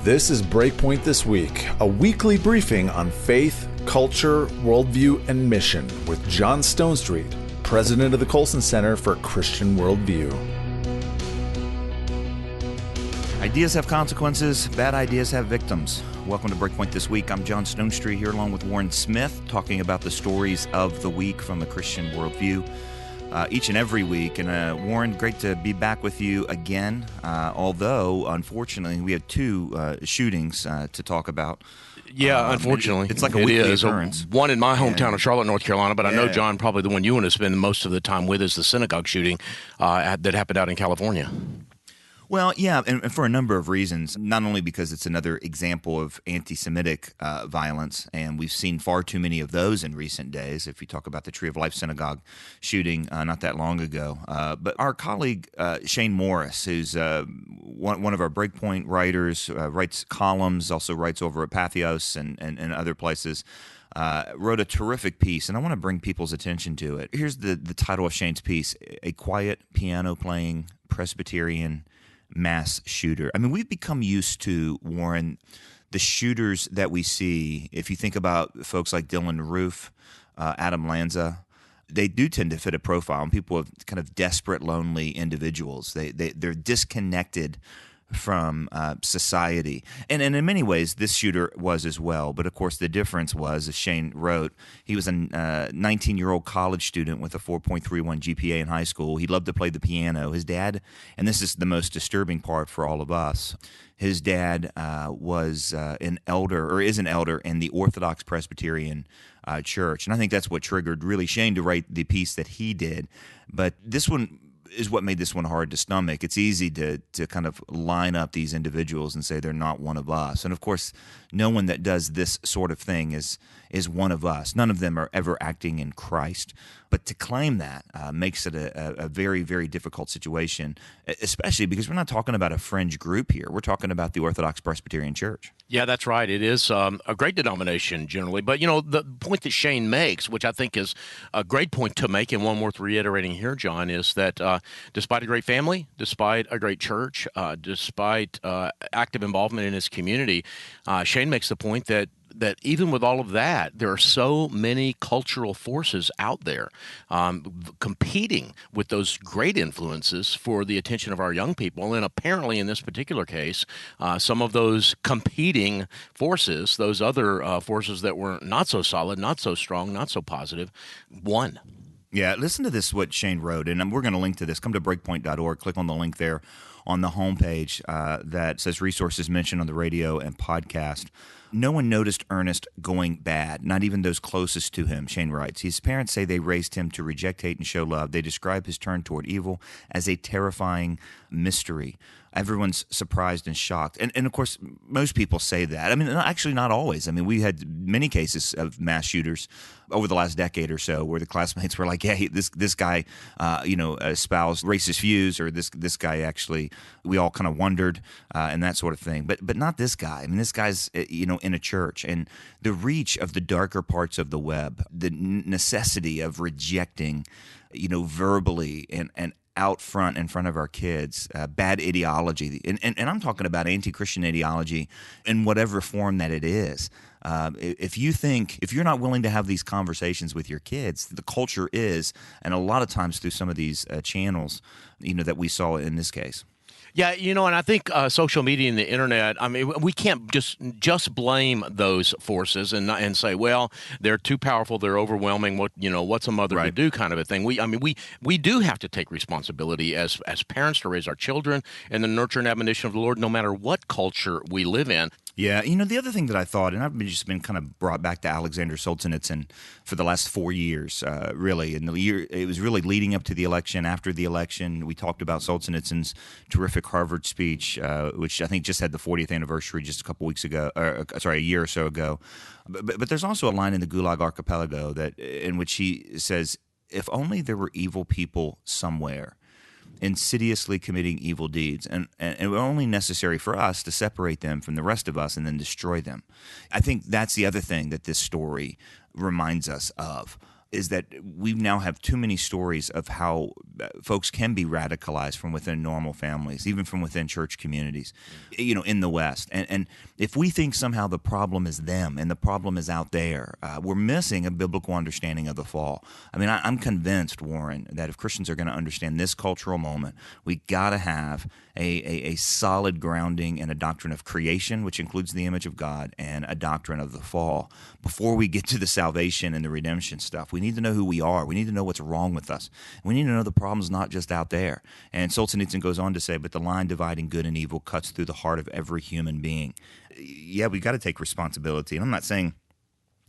This is BreakPoint This Week, a weekly briefing on faith, culture, worldview, and mission with John Stonestreet, president of the Colson Center for Christian Worldview. Ideas have consequences, bad ideas have victims. Welcome to BreakPoint This Week. I'm John Stonestreet here along with Warren Smith, talking about the stories of the week from a Christian worldview. Each and every week. And Warren, great to be back with you again, although, unfortunately, we had two shootings to talk about. Yeah, unfortunately. It's like a weekly occurrence. One in my hometown of Charlotte, North Carolina, but I know, John, probably the one you want to spend most of the time with is the synagogue shooting that happened out in California. Well, yeah, and for a number of reasons, not only because it's another example of anti-Semitic violence, and we've seen far too many of those in recent days, if you talk about the Tree of Life Synagogue shooting not that long ago. But our colleague, Shane Morris, who's one of our BreakPoint writers, writes columns, also writes over at Pathos and other places, wrote a terrific piece, and I want to bring people's attention to it. Here's the title of Shane's piece: A Quiet Piano-Playing Presbyterian Mass Shooter. I mean, we've become used to, Warren, the shooters that we see. If you think about folks like Dylan Roof, Adam Lanza, they do tend to fit a profile, and people of kind of desperate, lonely individuals. They're disconnected from society. And in many ways, this shooter was as well. But of course, the difference was, as Shane wrote, he was a 19-year-old college student with a 4.31 GPA in high school. He loved to play the piano. His dad, and this is the most disturbing part for all of us, his dad was an elder, or is an elder, in the Orthodox Presbyterian church. And I think that's what triggered really Shane to write the piece that he did. But this one is what made this one hard to stomach. It's easy to kind of line up these individuals and say they're not one of us. And of course, no one that does this sort of thing is one of us. None of them are ever acting in Christ. But to claim that makes it a very, very difficult situation, especially because we're not talking about a fringe group here. We're talking about the Orthodox Presbyterian Church. Yeah, that's right. It is a great denomination generally. But, you know, the point that Shane makes, which I think is a great point to make, and one worth reiterating here, John, is that despite a great family, despite a great church, despite active involvement in his community, Shane makes the point that even with all of that, there are so many cultural forces out there competing with those great influences for the attention of our young people. And apparently in this particular case, some of those competing forces, those other forces that were not so solid, not so strong, not so positive, won. Yeah, listen to this, what Shane wrote, and we're going to link to this. Come to breakpoint.org, click on the link there on the homepage that says resources mentioned on the radio and podcast. No one noticed Ernest going bad, not even those closest to him, Shane writes. His parents say they raised him to reject hate and show love. They describe his turn toward evil as a terrifying mystery. Everyone's surprised and shocked. And of course, most people say that. I mean, actually not always. I mean, we had many cases of mass shooters over the last decade or so where the classmates were like, yeah, this guy, espoused racist views, or this guy actually, we all kind of wondered and that sort of thing. But not this guy. I mean, this guy's, in a church. And the reach of the darker parts of the web, the necessity of rejecting, verbally and out front in front of our kids, bad ideology. And I'm talking about anti-Christian ideology in whatever form that it is. If you're not willing to have these conversations with your kids, the culture is, and a lot of times through some of these channels, that we saw in this case. Yeah, and I think social media and the internet, I mean, we can't just blame those forces and say, well, they're too powerful, they're overwhelming, what's a mother to do kind of a thing. We do have to take responsibility as parents to raise our children in the nurture and admonition of the Lord, no matter what culture we live in. Yeah, the other thing that I thought, and I've just been kind of brought back to Alexander Solzhenitsyn for the last 4 years, really. And it was really leading up to the election, after the election. We talked about Solzhenitsyn's terrific Harvard speech, which I think just had the 40th anniversary just a year or so ago. But there's also a line in the Gulag Archipelago in which he says, if only there were evil people somewhere insidiously committing evil deeds, and it was only necessary for us to separate them from the rest of us and then destroy them. I think that's the other thing that this story reminds us of. is that we now have too many stories of how folks can be radicalized from within normal families, even from within church communities, in the West. And if we think somehow the problem is them and the problem is out there, we're missing a biblical understanding of the fall. I mean, I'm convinced, Warren, that if Christians are going to understand this cultural moment, we got to have a solid grounding in a doctrine of creation, which includes the image of God, and a doctrine of the fall. Before we get to the salvation and the redemption stuff, we need to know who we are. We need to know what's wrong with us. We need to know the problem's not just out there. And Solzhenitsyn goes on to say, but the line dividing good and evil cuts through the heart of every human being. Yeah, we got to take responsibility. And I'm not saying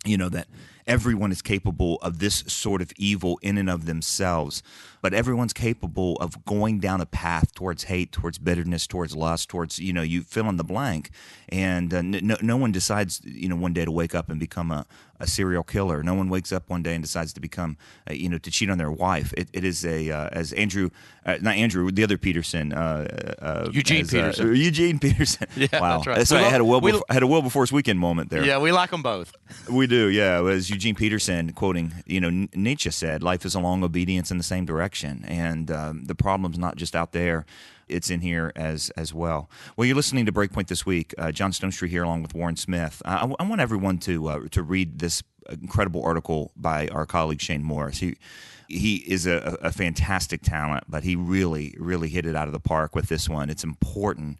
that everyone is capable of this sort of evil in and of themselves, but everyone's capable of going down a path towards hate, towards bitterness, towards lust, towards, you fill in the blank. And no one decides, one day to wake up and become a serial killer. No one wakes up one day and decides to become, to cheat on their wife. It is as Andrew, not Andrew, the other Peterson. Eugene Peterson. Eugene Peterson. Yeah, wow. That's right. That's right. I had a Wilberforce weekend moment there. Yeah, we like them both. We do, yeah. It was Eugene Peterson quoting, Nietzsche said, life is a long obedience in the same direction. And the problem's not just out there. It's in here as well. Well, you're listening to BreakPoint this week. John Stonestreet here along with Warren Smith. I want everyone to read this incredible article by our colleague Shane Morris. He is a fantastic talent, but he really, really hit it out of the park with this one. It's important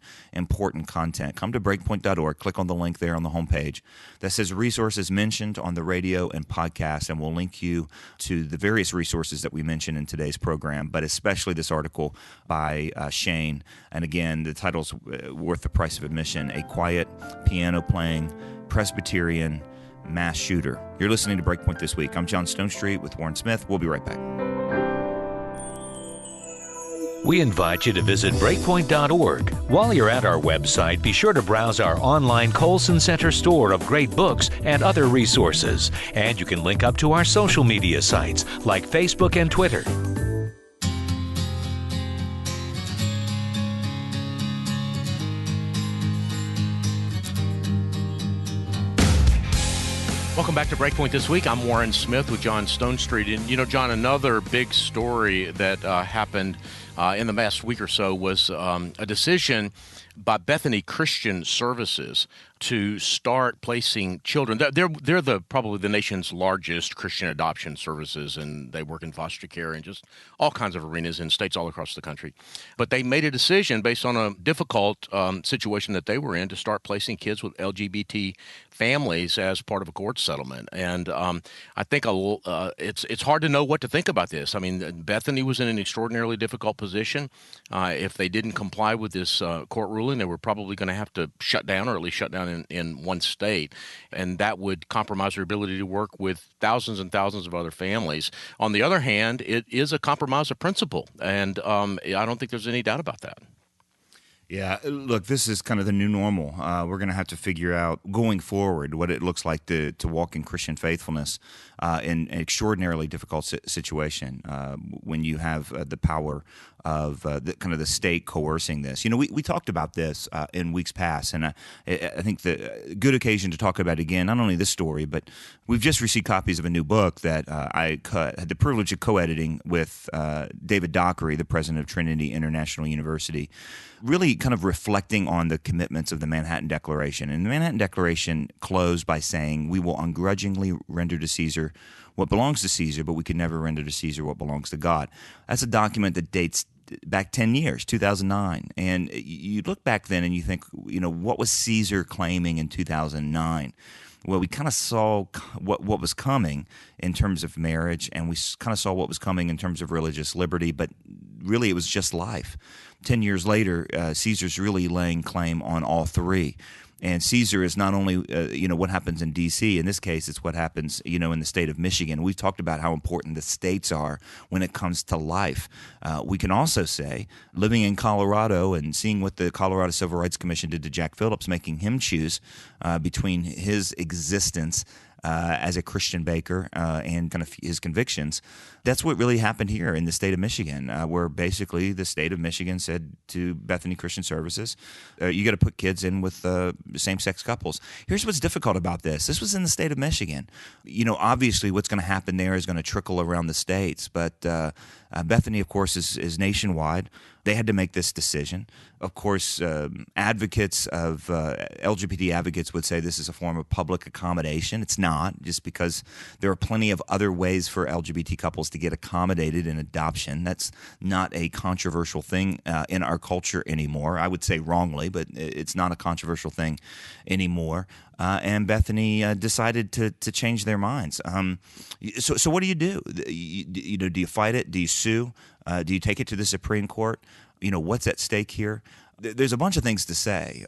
content. Come to breakpoint.org, click on the link there on the homepage that says resources mentioned on the radio and podcast, and we'll link you to the various resources that we mentioned in today's program, but especially this article by Shane. And again, the title's worth the price of admission, A Quiet, Piano-Playing, Presbyterian Mass Shooter. You're listening to BreakPoint This Week. I'm John Stonestreet with Warren Smith. We'll be right back. We invite you to visit breakpoint.org. While you're at our website, be sure to browse our online Colson Center store of great books and other resources. And you can link up to our social media sites like Facebook and Twitter. Welcome back to BreakPoint This Week. I'm Warren Smith with John Stonestreet. And, John, another big story that happened in the last week or so was a decision by Bethany Christian Services to start placing children. They're probably the nation's largest Christian adoption services, and they work in foster care and just all kinds of arenas in states all across the country. But they made a decision based on a difficult situation that they were in to start placing kids with LGBT families as part of a court settlement. And I think it's hard to know what to think about this. I mean, Bethany was in an extraordinarily difficult position. If they didn't comply with this court ruling, they were probably going to have to shut down, or at least shut down in one state, and that would compromise their ability to work with thousands and thousands of other families. On the other hand, it is a compromise of principle, and I don't think there's any doubt about that. Yeah, look, this is kind of the new normal. We're going to have to figure out going forward what it looks like to walk in Christian faithfulness in an extraordinarily difficult situation when you have the power of the state coercing this. We talked about this in weeks past, and I think the good occasion to talk about it again, not only this story, but we've just received copies of a new book that I had the privilege of co-editing with David Dockery, the president of Trinity International University, really kind of reflecting on the commitments of the Manhattan Declaration. And the Manhattan Declaration closed by saying, we will ungrudgingly render to Caesar what belongs to Caesar, but we can never render to Caesar what belongs to God. That's a document that dates back 10 years, 2009. And you look back then and you think, what was Caesar claiming in 2009? Well, we kind of saw what was coming in terms of marriage, and we kind of saw what was coming in terms of religious liberty, but really it was just life. 10 years later, Caesar's really laying claim on all three. And Caesar is not only, what happens in D.C. In this case, it's what happens, in the state of Michigan. We've talked about how important the states are when it comes to life. We can also say, living in Colorado and seeing what the Colorado Civil Rights Commission did to Jack Phillips, making him choose between his existence as a Christian baker and kind of his convictions. That's what really happened here in the state of Michigan, where basically the state of Michigan said to Bethany Christian Services, you got to put kids in with same-sex couples. Here's what's difficult about this. This was in the state of Michigan. Obviously what's going to happen there is going to trickle around the states, but Bethany, of course, is nationwide. They had to make this decision. Of course, advocates of LGBT advocates would say this is a form of public accommodation. It's not, just because there are plenty of other ways for LGBT couples to get accommodated in adoption. That's not a controversial thing in our culture anymore. I would say wrongly, but it's not a controversial thing anymore. And Bethany decided to change their minds. So what do you do? Do you fight it? Do you sue? Do you take it to the Supreme Court? What's at stake here? There's a bunch of things to say.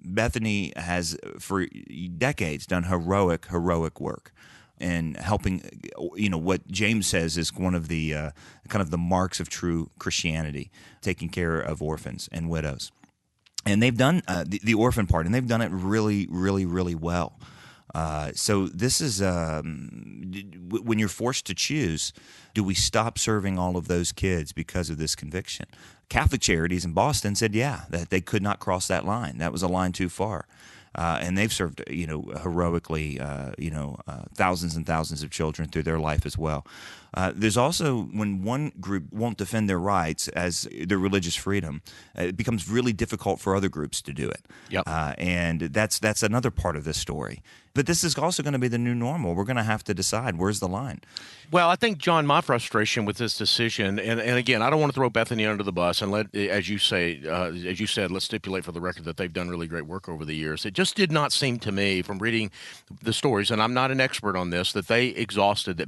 Bethany has, for decades, done heroic work in helping, what James says is one of the kind of the marks of true Christianity, taking care of orphans and widows. And they've done the orphan part, and they've done it really, really, really well. So this is when you're forced to choose, do we stop serving all of those kids because of this conviction? Catholic Charities in Boston said, that they could not cross that line. That was a line too far. And they've served, heroically, thousands and thousands of children through their life as well. There's also, when one group won't defend their rights as their religious freedom, it becomes really difficult for other groups to do it. Yep. And that's another part of this story. But this is also going to be the new normal. We're going to have to decide, where's the line? Well, I think, John, my frustration with this decision, and again, I don't want to throw Bethany under the bus, and as you said, let's stipulate for the record that they've done really great work over the years. It just did not seem to me, from reading the stories, and I'm not an expert on this, that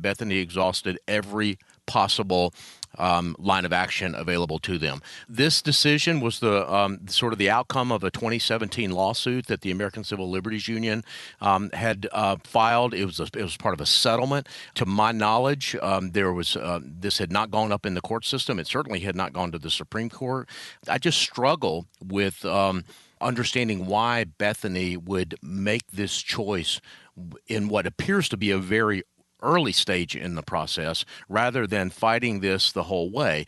Bethany exhausted every possible line of action available to them. This decision was the sort of the outcome of a 2017 lawsuit that the American Civil Liberties Union had filed. It was part of a settlement. To my knowledge, this had not gone up in the court system. It certainly had not gone to the Supreme Court. I just struggle with understanding why Bethany would make this choice in what appears to be a very early stage in the process, rather than fighting this the whole way.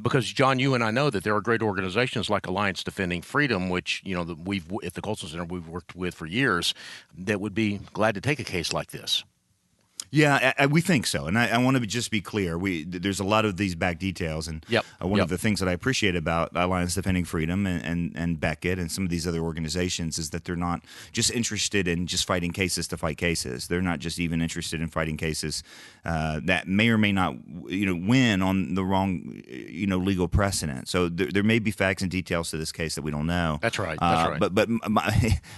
Because, John, you and I know that there are great organizations like Alliance Defending Freedom, which we've at the Colson Center we've worked with for years, that would be glad to take a case like this. Yeah, we think so, and I want to just be clear. There's a lot of these back details, and one of the things that I appreciate about Alliance Defending Freedom and Beckett and some of these other organizations is that they're not just interested in just fighting cases to fight cases. They're not just even interested in fighting cases that may or may not win on the wrong legal precedent. So there may be facts and details to this case that we don't know. That's right. But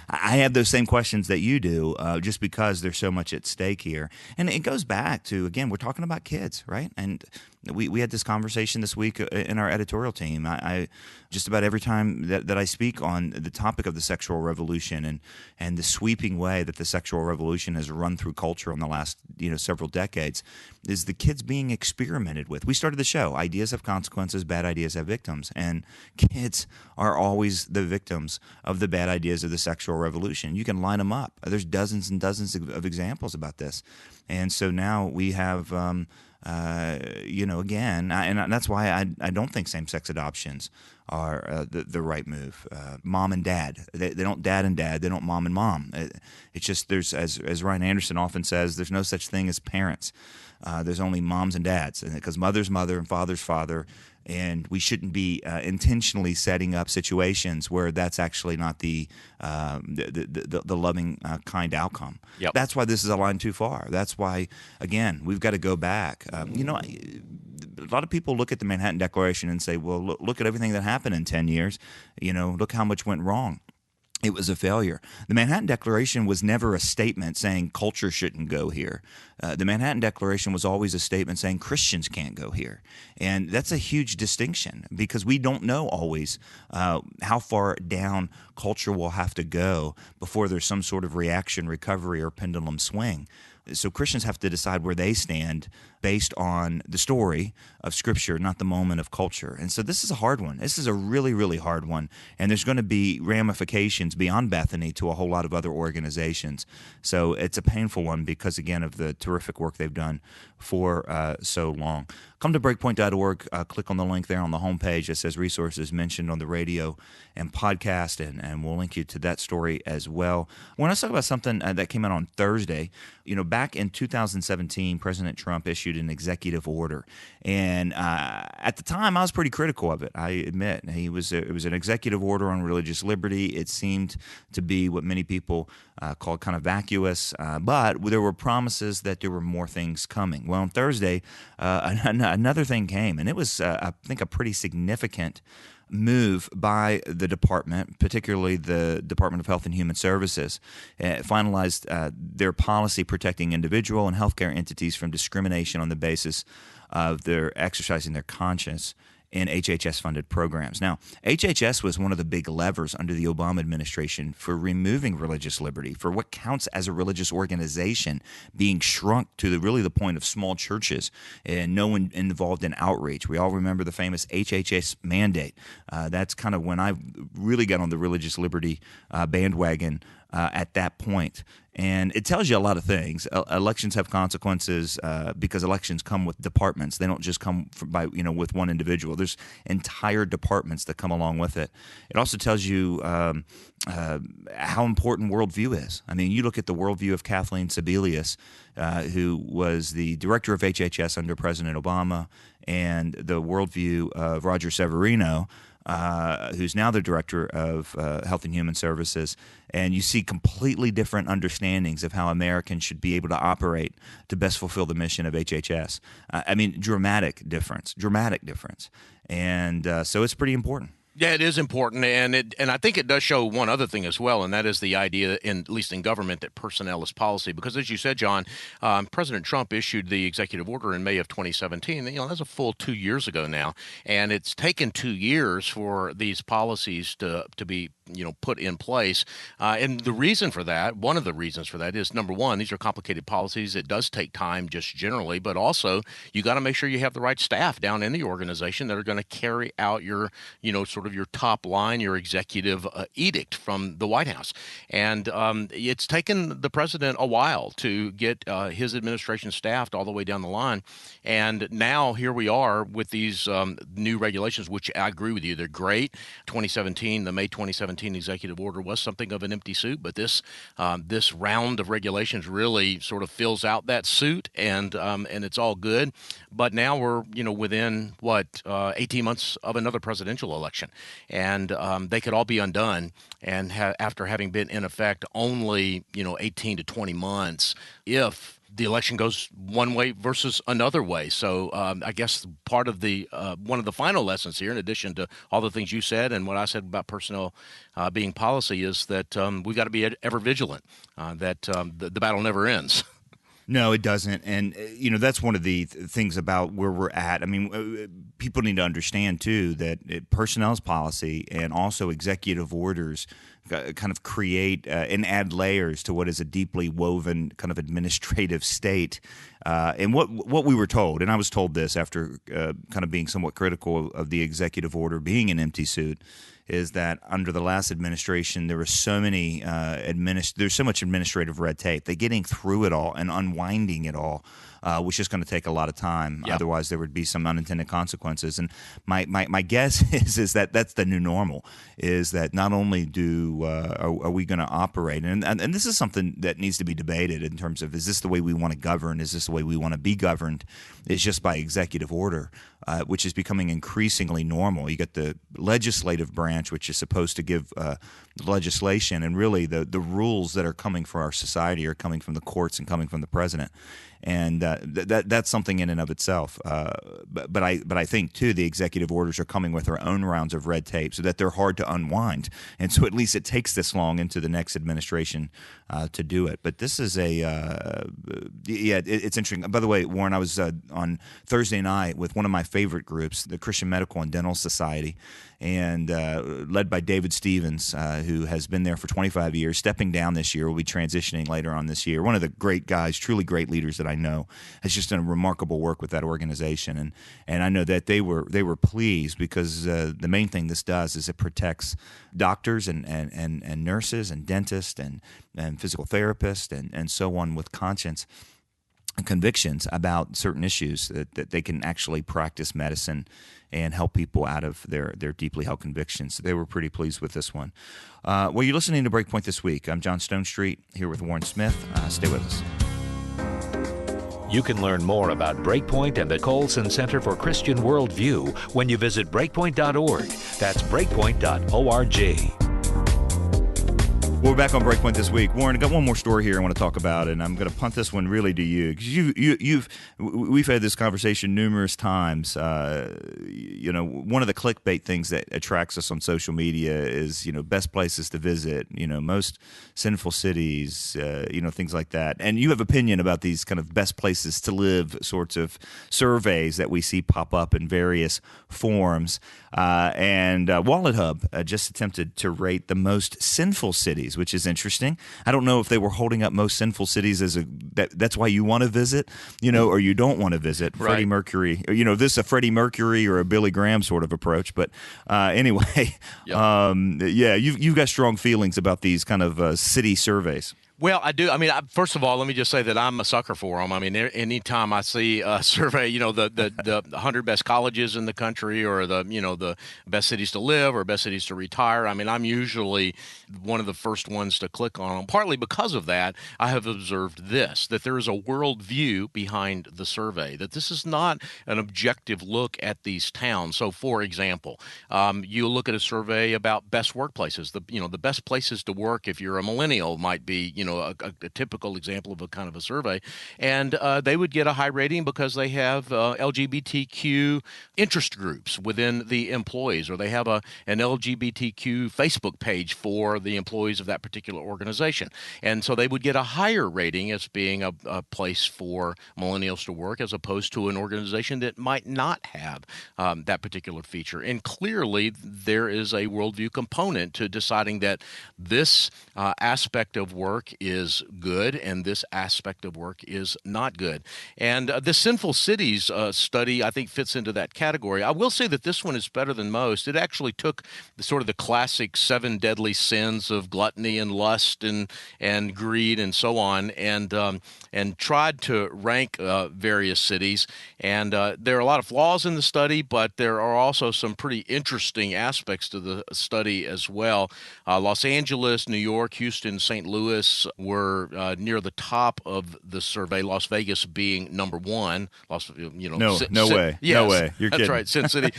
I have those same questions that you do, just because there's so much at stake here. And it goes back to, again, we're talking about kids, right? And we had this conversation this week in our editorial team. I just about every time that I speak on the topic of the sexual revolution and the sweeping way that the sexual revolution has run through culture in the last several decades, is the kids being experimented with. We started the show, ideas have consequences, bad ideas have victims, and kids are always the victims of the bad ideas of the sexual revolution. You can line them up. There's dozens and dozens of examples about this. And so now we have, again, and that's why I don't think same-sex adoptions are the right move. Mom and dad, they don't dad and dad, they don't mom and mom. It's just there's, as Ryan Anderson often says, there's no such thing as parents. There's only moms and dads, because mother's mother and father's father. And we shouldn't be intentionally setting up situations where that's actually not the loving, kind outcome. Yep. That's why this is a line too far. That's why, again, we've got to go back. A lot of people look at the Manhattan Declaration and say, well, look at everything that happened in 10 years. Look how much went wrong. It was a failure. The Manhattan Declaration was never a statement saying culture shouldn't go here. The Manhattan Declaration was always a statement saying Christians can't go here. And that's a huge distinction, because we don't know always how far down culture will have to go before there's some sort of reaction, recovery, or pendulum swing. So Christians have to decide where they stand based on the story of Scripture, not the moment of culture. And so this is a hard one. This is a really, really hard one. And there's going to be ramifications beyond Bethany to a whole lot of other organizations. So it's a painful one because, again, of the terrific work they've done for so long. Come to breakpoint.org, click on the link there on the homepage that says resources mentioned on the radio and podcast, and we'll link you to that story as well. I want to talk about something that came out on Thursday. Back in 2017, President Trump issued an executive order, and at the time, I was pretty critical of it. I admit it was an executive order on religious liberty. It seemed to be what many people call kind of vacuous, but there were promises that there were more things coming. Well, on Thursday, another thing came, and it was, I think, a pretty significant move by the department, particularly the Department of Health and Human Services, finalized their policy protecting individual and healthcare entities from discrimination on the basis of their exercising their conscience in HHS-funded programs. Now, HHS was one of the big levers under the Obama administration for removing religious liberty, for what counts as a religious organization being shrunk to the point of small churches and no one involved in outreach. We all remember the famous HHS mandate. That's kind of when I really got on the religious liberty bandwagon at that point. And it tells you a lot of things. Elections have consequences because elections come with departments. They don't just come with one individual. There's entire departments that come along with it. It also tells you how important worldview is. I mean, you look at the worldview of Kathleen Sebelius, who was the director of HHS under President Obama, and the worldview of Roger Severino, who's now the director of Health and Human Services, and you see completely different understandings of how Americans should be able to operate to best fulfill the mission of HHS. Dramatic difference, and so it's pretty important. Yeah, it is important, and I think it does show one other thing as well, and that is the idea, at least in government, that personnel is policy. Because as you said, John, President Trump issued the executive order in May of 2017. That's a full 2 years ago now, and it's taken 2 years for these policies to be put in place. And the reason for that, one of the reasons for that is, number one, these are complicated policies. It does take time just generally, but also you got to make sure you have the right staff down in the organization that are going to carry out your, sort of your top line, your executive edict from the White House. And it's taken the president a while to get his administration staffed all the way down the line. And now here we are with these new regulations, which I agree with you, they're great. The May 2017 executive order was something of an empty suit, but this round of regulations really sort of fills out that suit, and it's all good. But now we're within 18 months of another presidential election, and they could all be undone. And after having been in effect only 18 to 20 months, if the election goes one way versus another way. So I guess part of the one of the final lessons here, in addition to all the things you said and what I said about personnel being policy, is that we've got to be ever vigilant, that the battle never ends. No, it doesn't. And, that's one of the things about where we're at. I mean, people need to understand, too, that personnel's policy and also executive orders kind of create and add layers to what is a deeply woven kind of administrative state. And what we were told, and I was told this after kind of being somewhat critical of the executive order being an empty suit, is that under the last administration there was so many there's so much administrative red tape that getting through it all and unwinding it all was just going to take a lot of time. Yep. Otherwise there would be some unintended consequences. And my guess is that that's the new normal, is that not only are we going to operate, and this is something that needs to be debated in terms of, is this the way we want to govern? Is this the way we want to be governed? Is just by executive order, which is becoming increasingly normal. You got the legislative branch, which is supposed to give legislation, and really the rules that are coming for our society are coming from the courts and coming from the president. And that's something in and of itself. But I think, too, the executive orders are coming with their own rounds of red tape so that they're hard to unwind. And so at least it takes this long into the next administration to do it. But this is it's interesting. By the way, Warren, I was on Thursday night with one of my favorite groups, the Christian Medical and Dental Society. and led by David Stevens, who has been there for 25 years, stepping down this year, will be transitioning later on this year. One of the great guys, truly great leaders that I know, has just done remarkable work with that organization, and I know that they were pleased because the main thing this does is it protects doctors and nurses and dentists and physical therapists and so on with conscience and convictions about certain issues, that they can actually practice medicine and help people out of their deeply held convictions. So they were pretty pleased with this one. Well, you're listening to BreakPoint This Week. I'm John Stonestreet here with Warren Smith. Stay with us. You can learn more about BreakPoint and the Colson Center for Christian Worldview when you visit breakpoint.org. That's breakpoint.org. We're back on BreakPoint This Week. Warren, I got one more story here I want to talk about, and I'm going to punt this one really to you, because we've had this conversation numerous times. One of the clickbait things that attracts us on social media is best places to visit, most sinful cities, things like that. And you have opinion about these kind of best places to live sorts of surveys that we see pop up in various forms. And Wallet Hub just attempted to rate the most sinful cities, which is interesting. I don't know if they were holding up most sinful cities as that's why you want to visit, or you don't want to visit. Right. Freddie Mercury, this is a Freddie Mercury or a Billy Graham sort of approach. But anyway, Yep. You've got strong feelings about these kind of city surveys. Well, I do. I mean, first of all, let me just say that I'm a sucker for them. I mean, anytime I see a survey, the 100 best colleges in the country, or the best cities to live or best cities to retire, I mean, I'm usually one of the first ones to click on them. Partly because of that, I have observed that there is a worldview behind the survey, that this is not an objective look at these towns. So, for example, you look at a survey about best workplaces. The best places to work if you're a millennial might be, a typical example of a kind of a survey, and they would get a high rating because they have LGBTQ interest groups within the employees, or they have an LGBTQ Facebook page for the employees of that particular organization, and so they would get a higher rating as being a place for millennials to work, as opposed to an organization that might not have that particular feature. And clearly, there is a worldview component to deciding that this aspect of work is good and this aspect of work is not good. And the Sinful Cities study, I think, fits into that category. I will say that this one is better than most. It actually took the classic 7 deadly sins of gluttony and lust and greed and so on, and tried to rank various cities. And there are a lot of flaws in the study, but there are also some pretty interesting aspects to the study as well. Los Angeles, New York, Houston, St. Louis were near the top of the survey, Las Vegas being number 1. No way. Yes, no way. You're that's kidding. right, Sin City.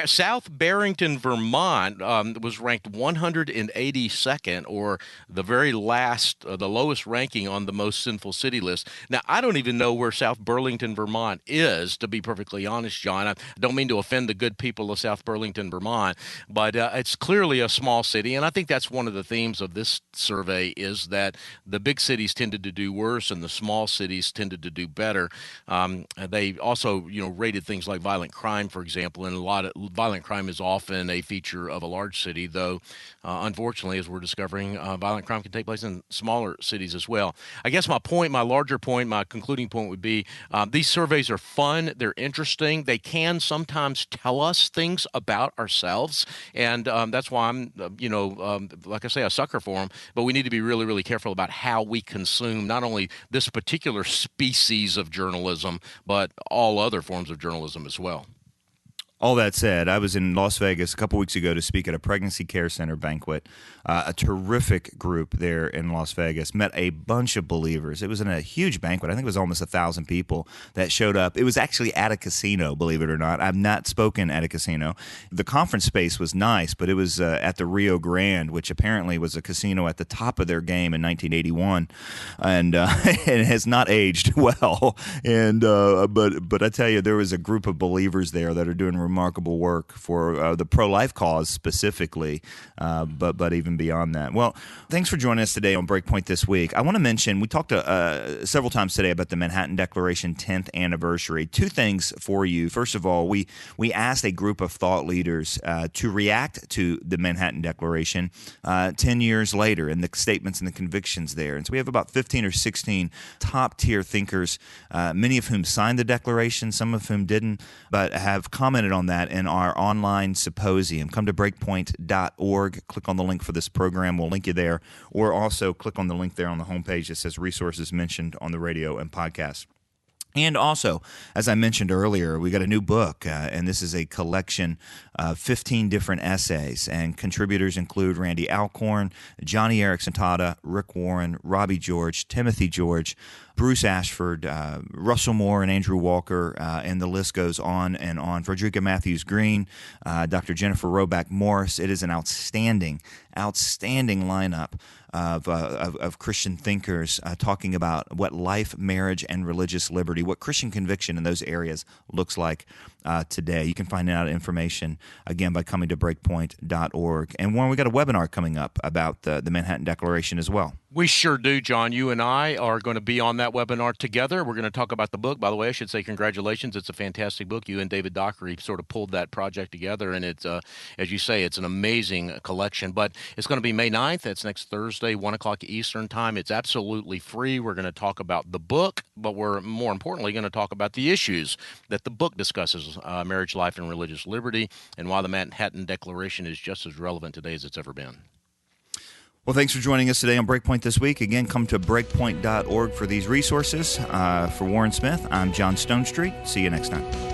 South Barrington, Vermont was ranked 182nd, or the very last, the lowest ranking on the most sinful city list. Now, I don't even know where South Burlington, Vermont is, to be perfectly honest, John. I don't mean to offend the good people of South Burlington, Vermont, but it's clearly a small city, and I think that's one of the themes of this survey, is that the big cities tended to do worse and the small cities tended to do better. They also, rated things like violent crime, for example, and a lot of violent crime is often a feature of a large city, though unfortunately, as we're discovering, violent crime can take place in smaller cities as well. I guess my larger point, my concluding point would be these surveys are fun, they're interesting, they can sometimes tell us things about ourselves, and that's why I'm, like I say, a sucker for them, but we need to be really, really careful about how we consume not only this particular species of journalism, but all other forms of journalism as well. All that said, I was in Las Vegas a couple weeks ago to speak at a pregnancy care center banquet. A terrific group there in Las Vegas. Met a bunch of believers. It was in a huge banquet. I think it was almost 1,000 people that showed up. It was actually at a casino, believe it or not. I've not spoken at a casino. The conference space was nice, but it was at the Rio Grande, which apparently was a casino at the top of their game in 1981, and it has not aged well. And but I tell you, there was a group of believers there that are doing remarkable work for the pro-life cause specifically, but even beyond that. Well, thanks for joining us today on BreakPoint this week. I want to mention, we talked several times today about the Manhattan Declaration 10th anniversary. Two things for you. First of all, we asked a group of thought leaders to react to the Manhattan Declaration 10 years later and the statements and the convictions there. And so we have about 15 or 16 top-tier thinkers, many of whom signed the Declaration, some of whom didn't, but have commented on that in our online symposium. Come to breakpoint.org, click on the link for this program. We'll link you there, or also click on the link there on the homepage that says resources mentioned on the radio and podcast. And also, as I mentioned earlier, we got a new book, and this is a collection of 15 different essays, and contributors include Randy Alcorn, Johnny Erickson Tada, Rick Warren, Robbie George, Timothy George, Bruce Ashford, Russell Moore, and Andrew Walker, and the list goes on and on. Frederica Matthews Green, Dr. Jennifer Roback Morris. It is an outstanding lineup of Christian thinkers talking about what life, marriage, and religious liberty, what Christian conviction in those areas looks like today. You can find out information, again, by coming to breakpoint.org. And Warren, we got a webinar coming up about the Manhattan Declaration as well. We sure do, John. You and I are going to be on that webinar together. We're going to talk about the book. By the way, I should say congratulations. It's a fantastic book. You and David Dockery sort of pulled that project together, and it's, as you say, it's an amazing collection. But it's going to be May 9th. That's next Thursday, 1 o'clock Eastern Time. It's absolutely free. We're going to talk about the book, but we're more importantly going to talk about the issues that the book discusses, marriage, life, and religious liberty, and why the Manhattan Declaration is just as relevant today as it's ever been. Well, thanks for joining us today on BreakPoint this week. Again, come to breakpoint.org for these resources. For Warren Smith, I'm John Stonestreet. See you next time.